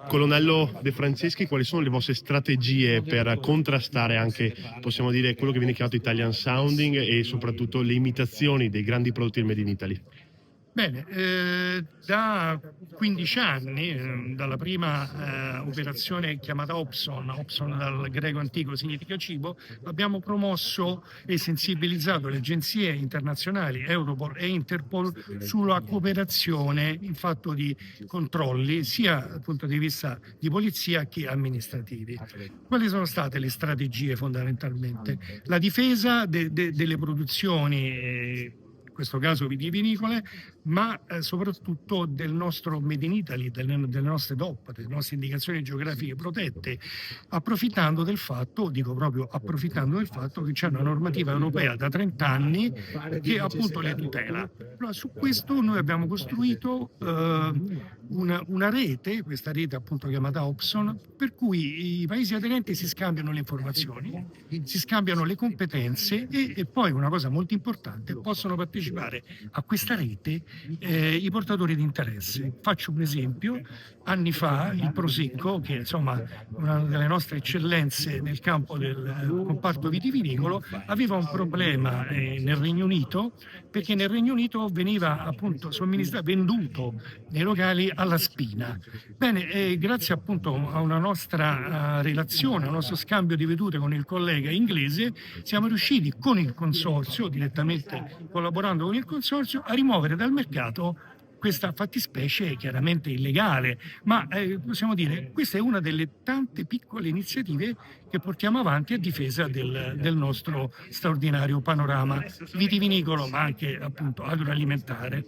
Colonnello De Franceschi, quali sono le vostre strategie per contrastare anche, possiamo dire, quello che viene chiamato Italian sounding e soprattutto le imitazioni dei grandi prodotti del Made in Italy? Bene, da 15 anni, dalla prima operazione chiamata Opson dal greco antico significa cibo, abbiamo promosso e sensibilizzato le agenzie internazionali Europol e Interpol sulla cooperazione in fatto di controlli sia dal punto di vista di polizia che amministrativi. Quali sono state le strategie fondamentalmente? La difesa delle produzioni, in questo caso vitivinicole, ma soprattutto del nostro Made in Italy, delle nostre DOP, delle nostre indicazioni geografiche protette, approfittando del fatto, dico proprio approfittando del fatto che c'è una normativa europea da 30 anni che appunto le tutela. Allora, su questo noi abbiamo costruito una rete, questa rete appunto chiamata Opson, per cui i paesi aderenti si scambiano le informazioni, si scambiano le competenze e poi una cosa molto importante, possono partecipare a questa rete i portatori di interesse. Faccio un esempio: anni fa il Prosecco, che insomma una delle nostre eccellenze nel campo del comparto vitivinicolo, aveva un problema nel Regno Unito, perché nel Regno Unito veniva appunto venduto nei locali alla spina. Bene, grazie appunto a una nostra relazione, a un nostro scambio di vedute con il collega inglese, siamo riusciti con il consorzio, direttamente collaborando con il consorzio, a rimuovere dal mercato questa fattispecie chiaramente illegale, ma possiamo dire questa è una delle tante piccole iniziative che portiamo avanti a difesa del nostro straordinario panorama vitivinicolo, ma anche appunto agroalimentare.